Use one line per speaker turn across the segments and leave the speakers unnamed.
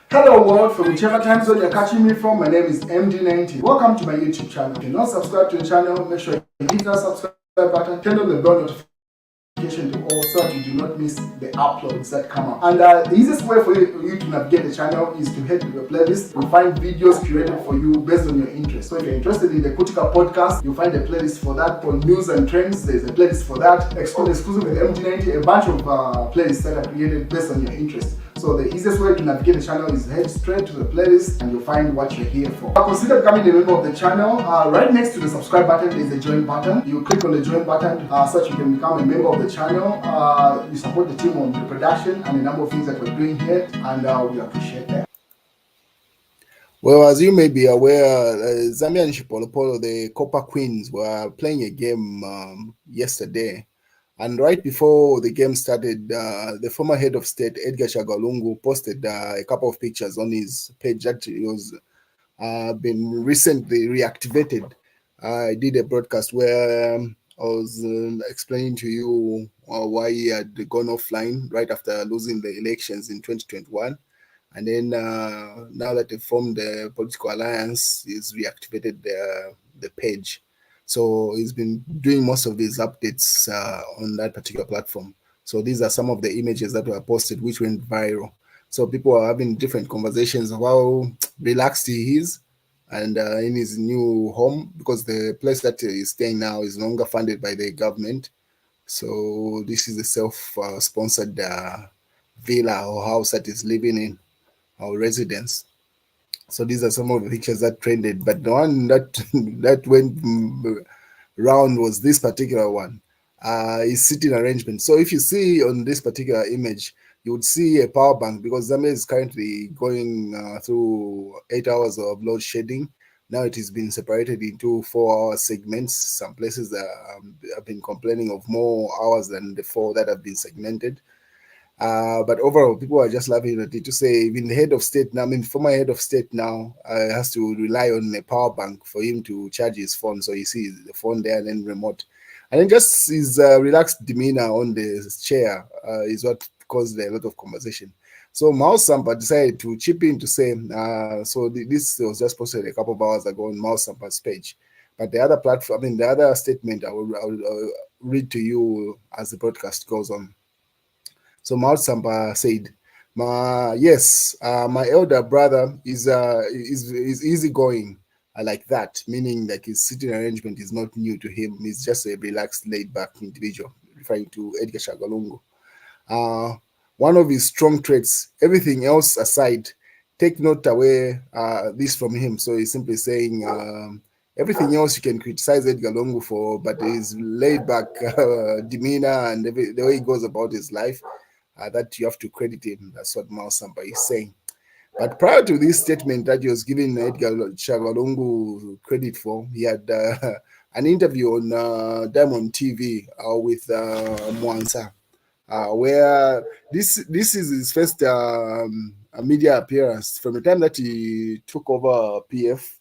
Hello world, from whichever time zone you're catching me from, my name is MD90. Welcome to my YouTube channel. If you're not subscribed to the channel, make sure you hit that subscribe button, turn on the bell notification to all so that you do not miss the uploads that come up. And the easiest way for you to navigate the channel is to head to the playlist. You'll find videos curated for you based on your interest. So if you're interested in the Kutika podcast, you'll find a playlist for that. For news and trends, there's a playlist for that. Exclusive with MD90, a bunch of playlists that are created based on your interest. So the easiest way to navigate the channel is head straight to the playlist and you'll find what you're here for. Consider becoming a member of the channel. Right next to the subscribe button is the join button. You click on the join button so that you can become a member of the channel. You support the team on the production and a number of things that we're doing here, and we appreciate that.
Well, as you may be aware, Zambian Shipolopolo, the Copper Queens, were playing a game yesterday. And right before the game started, the former head of state, Edgar Lungu, posted a couple of pictures on his page that was been recently reactivated. I did a broadcast where I was explaining to you why he had gone offline right after losing the elections in 2021. And then now that they formed the political alliance, he's reactivated the page. So he's been doing most of these updates on that particular platform. So these are some of the images that were posted, which went viral. So people are having different conversations of how relaxed he is and in his new home, because the place that he's staying now is no longer funded by the government. So this is a self-sponsored villa or house that he's living in, our residence. So these are some of the pictures that trended, but the one that that went round was this particular one. Is sitting arrangement. So if you see on this particular image, you would see a power bank, because Zambia is currently going through 8 hours of load shedding. Now it has been separated into 4 hour segments. Some places have been complaining of more hours than the 4 that have been segmented. But overall, people are just laughing at it to say, even the head of state now, I mean, former head of state now has to rely on a power bank for him to charge his phone. So you see the phone there and then remote. And then just his relaxed demeanor on the chair is what caused a lot of conversation. So Mao Sampa decided to chip in to say, this was just posted a couple of hours ago on Mao Sampa's page. But the other platform, I mean, the other statement I will read to you as the broadcast goes on. So Mount Samba said, my elder brother is easygoing like that, meaning like his sitting arrangement is not new to him. He's just a relaxed, laid-back individual, referring to Edgar Shagalungu. One of his strong traits, everything else aside, take note away this from him. So he's simply saying everything else you can criticize Edgar Lungu for, but his laid-back demeanor and the way he goes about his life, that you have to credit him. That's what Mao Samba is saying. But prior to this statement that he was giving Edgar Shagalungu credit for, he had an interview on Diamond TV with Mwansa, where this is his first media appearance from the time that he took over PF.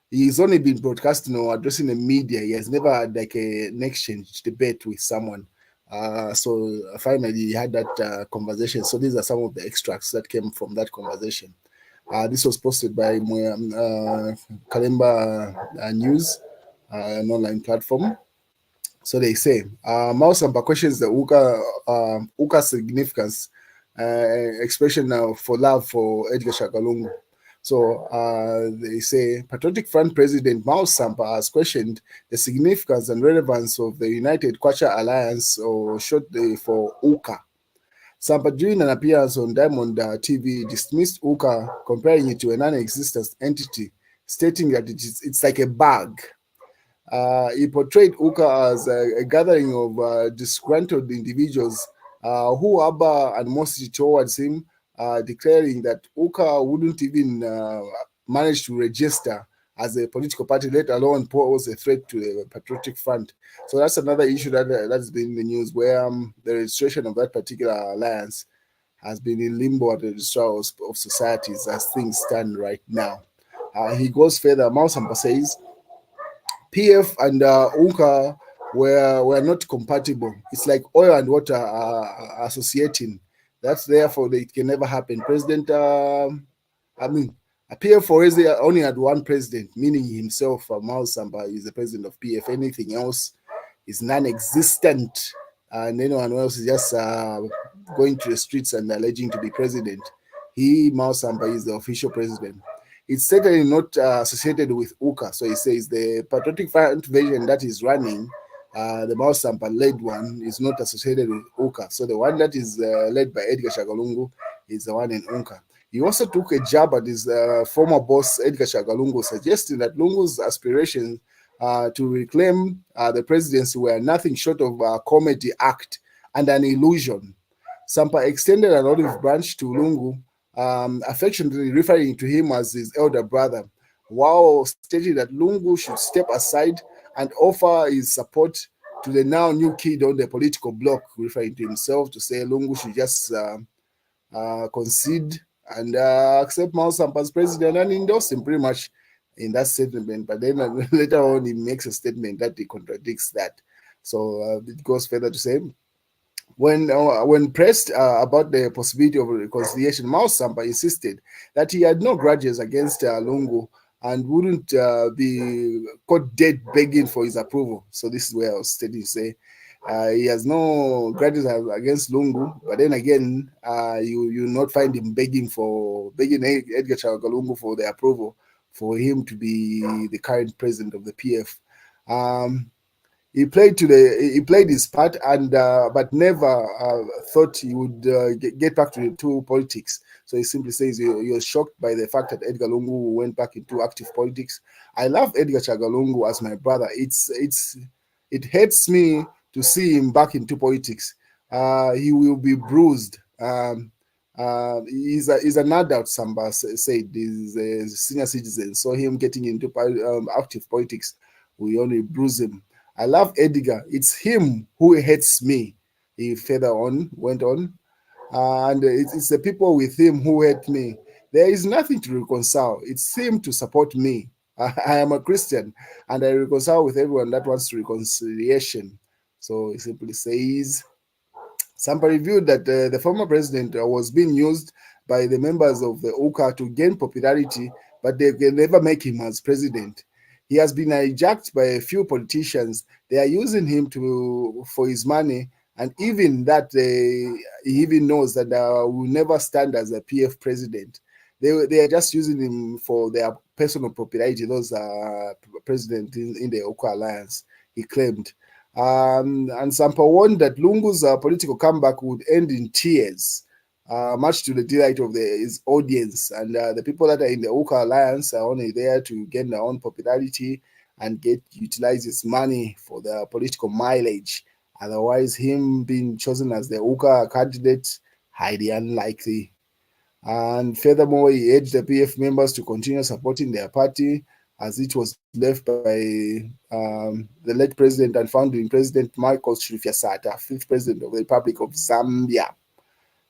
He's only been broadcasting or addressing the media. He has never had like an exchange debate with someone. So finally, he had that conversation. So these are some of the extracts that came from that conversation. This was posted by Kalemba News, an online platform. So they say, Mao Sampa questions the Uka significance, expression for love for Edgar Shagalungu. So they say Patriotic Front President Mao Sampa has questioned the significance and relevance of the United Kwacha Alliance, or short for UKA. Sampa, during an appearance on Diamond TV, dismissed UKA, comparing it to a non-existent entity, stating that it's like a bag. He portrayed UKA as a gathering of disgruntled individuals who harbor animosity towards him, declaring that UKA wouldn't even manage to register as a political party, let alone pose a threat to the Patriotic Front. So that's another issue that's been in the news, where the registration of that particular alliance has been in limbo at the registrar of societies as things stand right now. He goes further. Mausamba says, PF and UNCA were not compatible. It's like oil and water are associating. That's therefore it can never happen. I mean, PF only had one president, meaning himself. Mao Samba is the president of PF. Anything else is non-existent, and anyone else is just going to the streets and alleging to be president. Mao Samba, is the official president. It's certainly not associated with UKA. So he says the Patriotic Front version that is running, the Mao Samba led one, is not associated with UKA. So the one that is led by Edgar Shagalungu is the one in UNCA. He also took a jab at his former boss, Edgar Shagalungu, suggesting that Lungu's aspirations to reclaim the presidency were nothing short of a comedy act and an illusion. Sampa extended an olive branch to Lungu, affectionately referring to him as his elder brother, while stating that Lungu should step aside and offer his support to the now new kid on the political bloc, referring to himself, to say Lungu should just concede and accept Mao Sampa's president and endorse him pretty much in that statement. But then later on, he makes a statement that he contradicts that. So it goes further to say, when pressed about the possibility of reconciliation, Mao Sampa insisted that he had no grudges against Lungu and wouldn't be caught dead begging for his approval. So this is where I was stating to say he has no grudges against Lungu, but then again, you not find him begging Edgar Chagwa for the approval for him to be the current president of the PF. He played his part, and but never thought he would get back to politics. So he simply says he was shocked by the fact that Edgar Lungu went back into active politics. I love Edgar Chagalungu as my brother. It hurts me to see him back into politics. He will be bruised. He's an adult, Samba said. He's a senior citizen. So him getting into active politics will only bruise him. I love Edgar. It's him who hates me. He went on. And it's the people with him who hate me. There is nothing to reconcile. It's him to support me. I am a Christian, and I reconcile with everyone that wants reconciliation. So he simply says, Sampa revealed that the former president was being used by the members of the UKA to gain popularity, but they can never make him as president. He has been hijacked by a few politicians. They are using him for his money, and even that he even knows that will never stand as a PF president. They are just using him for their personal popularity. Those are president in the UKA alliance, he claimed. And Sampa warned that Lungu's political comeback would end in tears, much to the delight of his audience. And the people that are in the UKA alliance are only there to gain their own popularity and utilize his money for their political mileage. Otherwise, him being chosen as the UKA candidate, highly unlikely. And furthermore, he urged the PF members to continue supporting their party as it was left by the late president and founding president Michael Srifyasata, fifth president of the Republic of Zambia.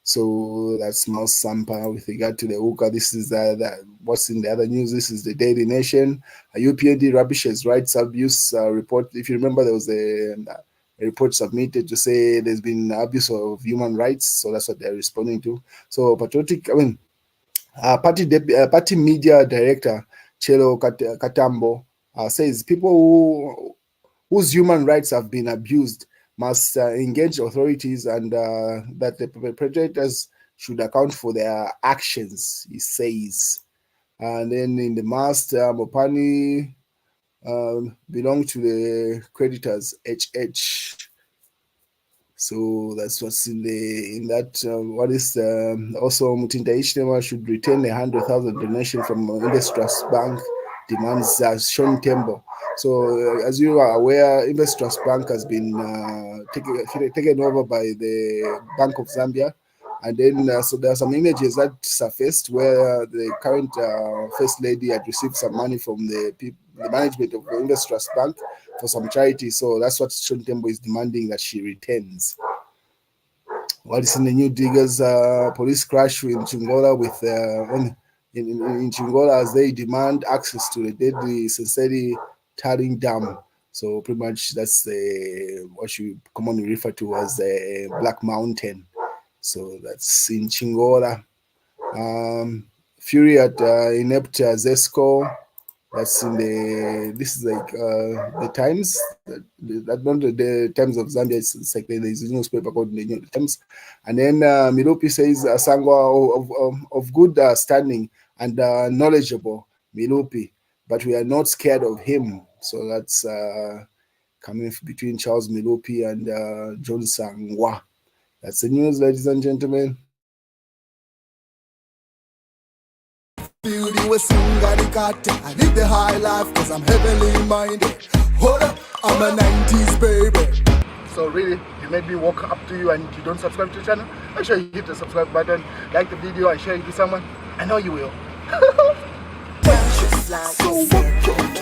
So that's Mao Sampa with regard to the UKA. This is what's in the other news. This is the Daily Nation. A UPND rubbishes rights abuse report. If you remember, there was a report submitted to say there's been abuse of human rights. So that's what they're responding to. So party media director Chelo Katambo says people whose human rights have been abused must engage authorities and that the perpetrators should account for their actions, he says. And then in the mast, Mopani belong to the creditors, HH. So that's what's in that. What is also Mutinda Ishnema should return 100,000 donation from Investors Bank, demands Sean Tembo. So as you are aware, Investors Bank has been taken over by the Bank of Zambia. And then so there are some images that surfaced where the current first lady had received some money from the management of the Investors Bank for some charity. So that's what Sean Tembo is demanding that she returns. What is in the New Diggers police crash in Chingola with in Chingola as they demand access to the deadly Senseri Taring Dam. So pretty much that's what you commonly refer to as the Black Mountain So that's in Chingola. Fury at Inept Zesco. That's in this is like the Times. That not the Times of Zambia. It's like there's a newspaper called the New Times. And then Milupi says Sangwa of good standing and knowledgeable, Milupi, but we are not scared of him. So that's coming between Charles Milupi and John Sangwa. That's the news, ladies and gentlemen.
Beauty was I live the high life cause I'm heavily minded. Hold up, I'm a 90s baby.
So really, you made me walk up to you and you don't subscribe to the channel? Make sure you hit the subscribe button, like the video and share it with someone. I know you will.